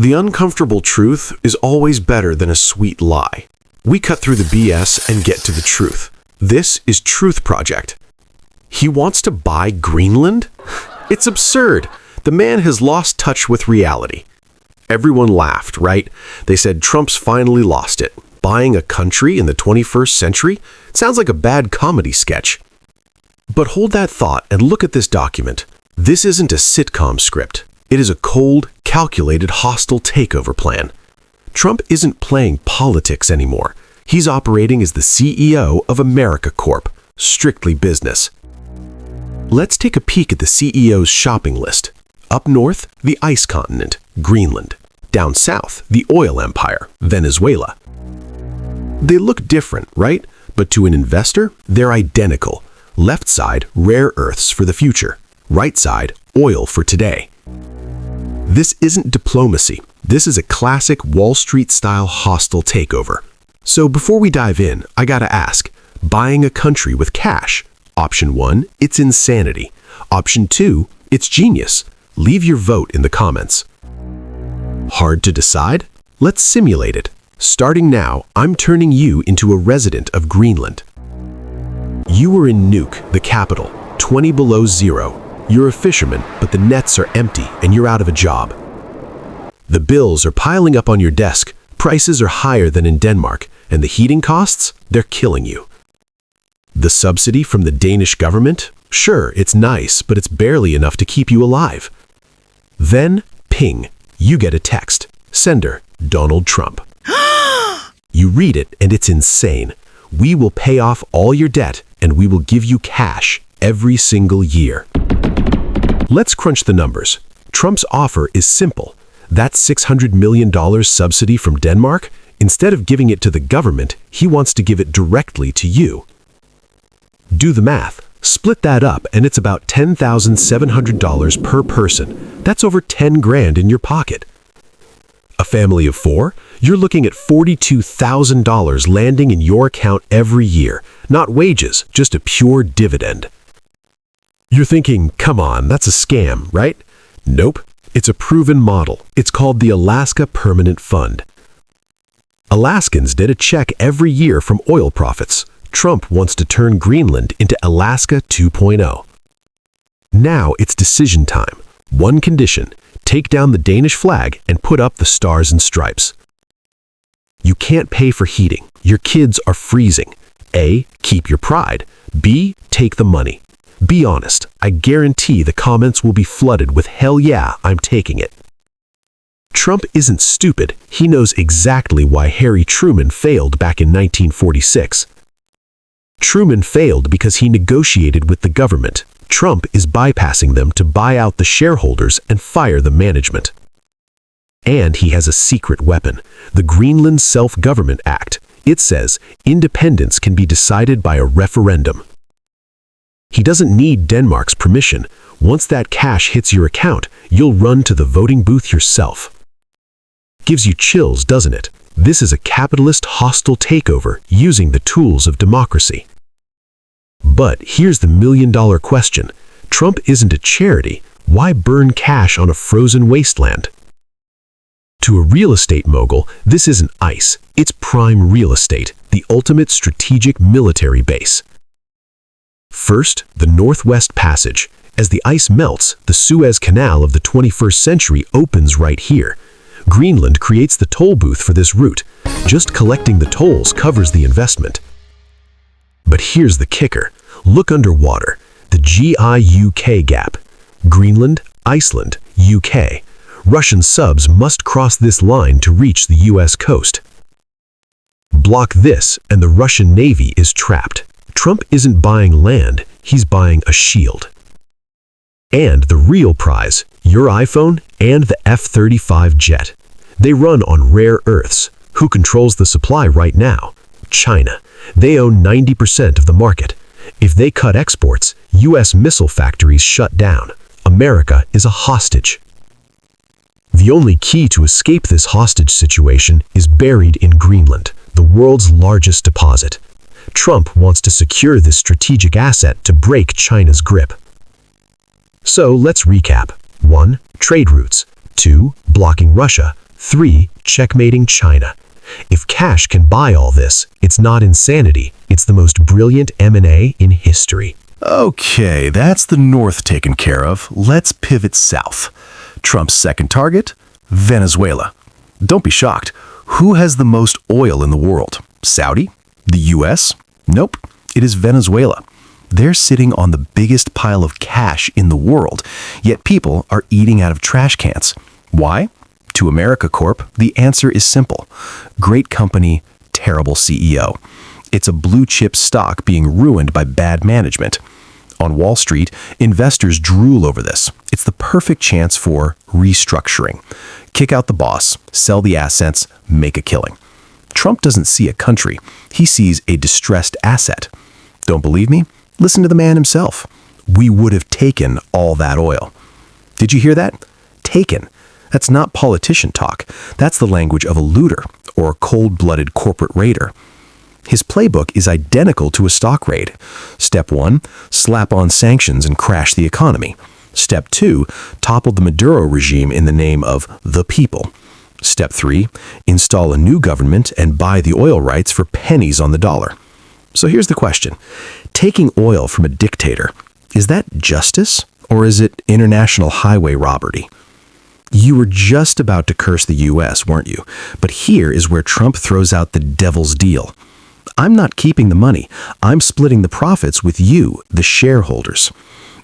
The uncomfortable truth is always better than a sweet lie. We cut through the BS and get to the truth. This is Truth Project. He wants to buy Greenland? It's absurd. The man has lost touch with reality. Everyone laughed, right? They said Trump's finally lost it. Buying a country in the 21st century? It sounds like a bad comedy sketch. But hold that thought and look at this document. This isn't a sitcom script. It is a cold, calculated, hostile takeover plan. Trump isn't playing politics anymore. He's operating as the CEO of America Corp, strictly business. Let's take a peek at the CEO's shopping list. Up north, the ice continent, Greenland. Down south, the oil empire, Venezuela. They look different, right? But to an investor, they're identical. Left side, rare earths for the future. Right side, oil for today. This isn't diplomacy. This is a classic Wall Street-style hostile takeover. So before we dive in, I gotta ask, buying a country with cash? Option 1, it's insanity. Option 2, it's genius. Leave your vote in the comments. Hard to decide? Let's simulate it. Starting now, I'm turning you into a resident of Greenland. You are in Nuuk, the capital, 20 below zero. You're a fisherman, but the nets are empty and you're out of a job. The bills are piling up on your desk, prices are higher than in Denmark, and the heating costs, they're killing you. The subsidy from the Danish government? Sure, it's nice, but it's barely enough to keep you alive. Then, ping, you get a text. Sender, Donald Trump. You read it and it's insane. We will pay off all your debt and we will give you cash every single year. Let's crunch the numbers. Trump's offer is simple. That $600 million subsidy from Denmark, instead of giving it to the government, he wants to give it directly to you. Do the math. Split that up and it's about $10,700 per person. That's over 10 grand in your pocket. A family of 4? You're looking at $42,000 landing in your account every year. Not wages, just a pure dividend. You're thinking, come on, that's a scam, right? Nope, it's a proven model. It's called the Alaska Permanent Fund. Alaskans did a check every year from oil profits. Trump wants to turn Greenland into Alaska 2.0. Now it's decision time. One condition, take down the Danish flag and put up the stars and stripes. You can't pay for heating. Your kids are freezing. A, keep your pride. B, take the money. Be honest. I guarantee the comments will be flooded with hell yeah, I'm taking it. Trump isn't stupid. He knows exactly why Harry Truman failed back in 1946. Truman failed because he negotiated with the government. Trump is bypassing them to buy out the shareholders and fire the management. And he has a secret weapon, the Greenland Self-Government Act. It says independence can be decided by a referendum. He doesn't need Denmark's permission. Once that cash hits your account, you'll run to the voting booth yourself. Gives you chills, doesn't it? This is a capitalist hostile takeover using the tools of democracy. But here's the million-dollar question. Trump isn't a charity. Why burn cash on a frozen wasteland? To a real estate mogul, this isn't ice. It's prime real estate, the ultimate strategic military base. First, the Northwest Passage. As the ice melts, the Suez Canal of the 21st century opens right here. Greenland creates the toll booth for this route. Just collecting the tolls covers the investment. But here's the kicker. Look underwater. The GIUK gap. Greenland, Iceland, UK. Russian subs must cross this line to reach the US coast. Block this and the Russian Navy is trapped. Trump isn't buying land, he's buying a shield. And the real prize, your iPhone and the F-35 jet. They run on rare earths. Who controls the supply right now? China. They own 90% of the market. If they cut exports, US missile factories shut down. America is a hostage. The only key to escape this hostage situation is buried in Greenland, the world's largest deposit. Trump wants to secure this strategic asset to break China's grip. So let's recap. 1. Trade routes. 2. Blocking Russia. 3. Checkmating China. If cash can buy all this, it's not insanity. It's the most brilliant M&A in history. Okay, that's the north taken care of. Let's pivot south. Trump's second target? Venezuela. Don't be shocked. Who has the most oil in the world? Saudi? The US? Nope, it is Venezuela. They're sitting on the biggest pile of cash in the world, yet people are eating out of trash cans. Why? To America Corp, the answer is simple. Great company, terrible CEO. It's a blue chip stock being ruined by bad management. On Wall Street, investors drool over this. It's the perfect chance for restructuring. Kick out the boss, sell the assets, make a killing. Trump doesn't see a country. He sees a distressed asset. Don't believe me? Listen to the man himself. We would have taken all that oil. Did you hear that? Taken. That's not politician talk. That's the language of a looter or a cold-blooded corporate raider. His playbook is identical to a stock raid. Step 1, slap on sanctions and crash the economy. Step 2, topple the Maduro regime in the name of the people. Step 3, install a new government and buy the oil rights for pennies on the dollar. So here's the question. Taking oil from a dictator, is that justice or is it international highway robbery? You were just about to curse the US, weren't you? But here is where Trump throws out the devil's deal. I'm not keeping the money. I'm splitting the profits with you, the shareholders.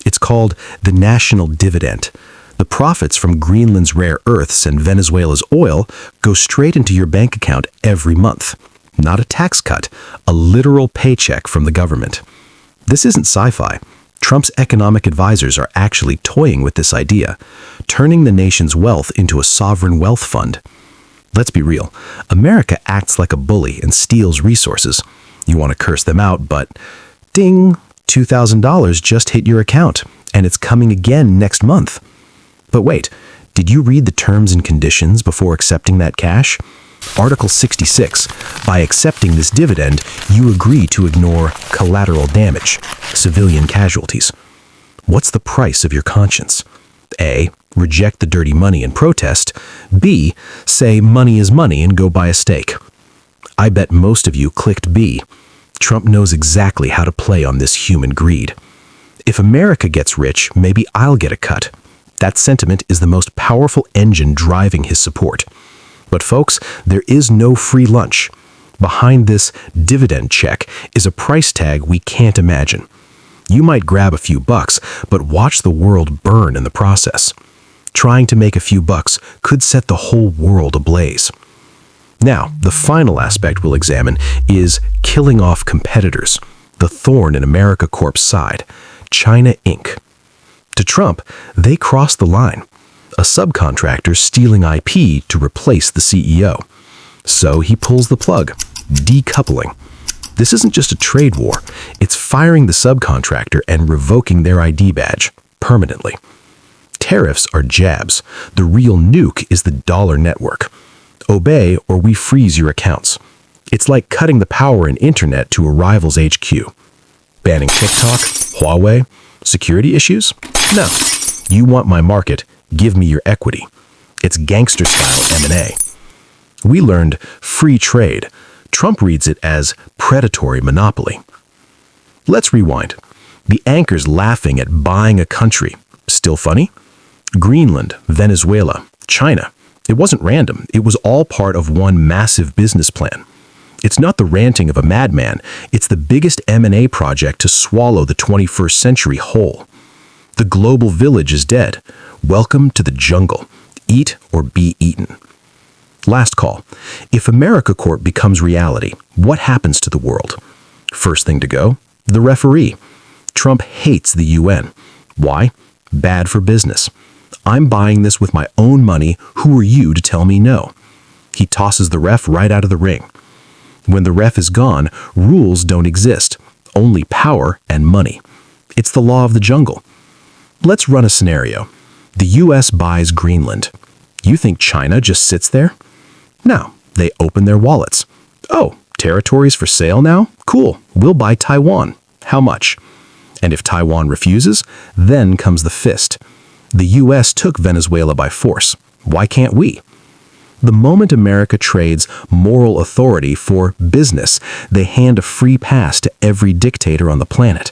It's called the national dividend. The profits from Greenland's rare earths and Venezuela's oil go straight into your bank account every month. Not a tax cut, a literal paycheck from the government. This isn't sci-fi. Trump's economic advisors are actually toying with this idea, turning the nation's wealth into a sovereign wealth fund. Let's be real. America acts like a bully and steals resources. You want to curse them out, but ding, $2,000 just hit your account, and it's coming again next month. But wait, did you read the terms and conditions before accepting that cash? Article 66, by accepting this dividend, you agree to ignore collateral damage, civilian casualties. What's the price of your conscience? A, reject the dirty money and protest. B, say money is money and go buy a steak. I bet most of you clicked B. Trump knows exactly how to play on this human greed. If America gets rich, maybe I'll get a cut. That sentiment is the most powerful engine driving his support. But folks, there is no free lunch. Behind this dividend check is a price tag we can't imagine. You might grab a few bucks, but watch the world burn in the process. Trying to make a few bucks could set the whole world ablaze. Now, the final aspect we'll examine is killing off competitors, the thorn in America Corp's side, China Inc. To Trump, they crossed the line. A subcontractor stealing IP to replace the CEO. So he pulls the plug, decoupling. This isn't just a trade war, it's firing the subcontractor and revoking their ID badge permanently. Tariffs are jabs. The real nuke is the dollar network. Obey or we freeze your accounts. It's like cutting the power and internet to a rival's HQ. Banning TikTok, Huawei, security issues? No. You want my market, give me your equity. It's gangster-style M&A. We learned free trade. Trump reads it as predatory monopoly. Let's rewind. The anchor's laughing at buying a country. Still funny? Greenland, Venezuela, China. It wasn't random. It was all part of one massive business plan. It's not the ranting of a madman. It's the biggest M&A project to swallow the 21st century whole. The global village is dead. Welcome to the jungle. Eat or be eaten. Last call. If America Corp becomes reality, what happens to the world? First thing to go, the referee. Trump hates the UN. Why? Bad for business. I'm buying this with my own money. Who are you to tell me no? He tosses the ref right out of the ring. When the ref is gone, rules don't exist. Only power and money. It's the law of the jungle. Let's run a scenario. The US buys Greenland. You think China just sits there? No, they open their wallets. Oh, territories for sale now? Cool, we'll buy Taiwan. How much? And if Taiwan refuses, then comes the fist. The US took Venezuela by force. Why can't we? The moment America trades moral authority for business, they hand a free pass to every dictator on the planet.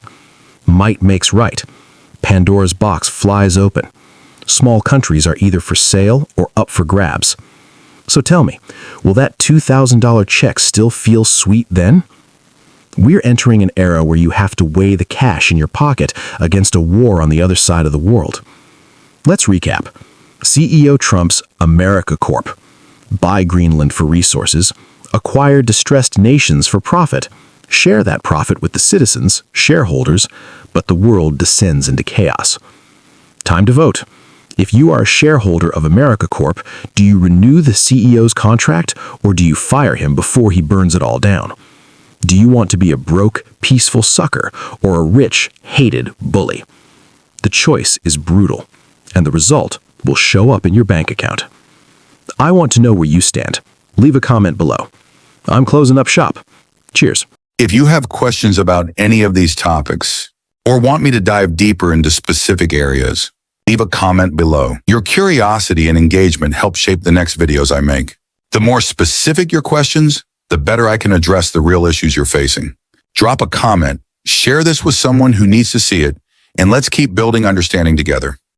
Might makes right. Pandora's box flies open. Small countries are either for sale or up for grabs. So tell me, will that $2,000 check still feel sweet then? We're entering an era where you have to weigh the cash in your pocket against a war on the other side of the world. Let's recap. CEO Trump's America Corp. Buy Greenland for resources, acquire distressed nations for profit, share that profit with the citizens, shareholders, but the world descends into chaos. Time to vote. If you are a shareholder of America Corp, do you renew the CEO's contract or do you fire him before he burns it all down? Do you want to be a broke, peaceful sucker or a rich, hated bully? The choice is brutal, and the result will show up in your bank account. I want to know where you stand. Leave a comment below. I'm closing up shop. Cheers. If you have questions about any of these topics or want me to dive deeper into specific areas, leave a comment below. Your curiosity and engagement help shape the next videos I make. The more specific your questions, the better I can address the real issues you're facing. Drop a comment, share this with someone who needs to see it, and let's keep building understanding together.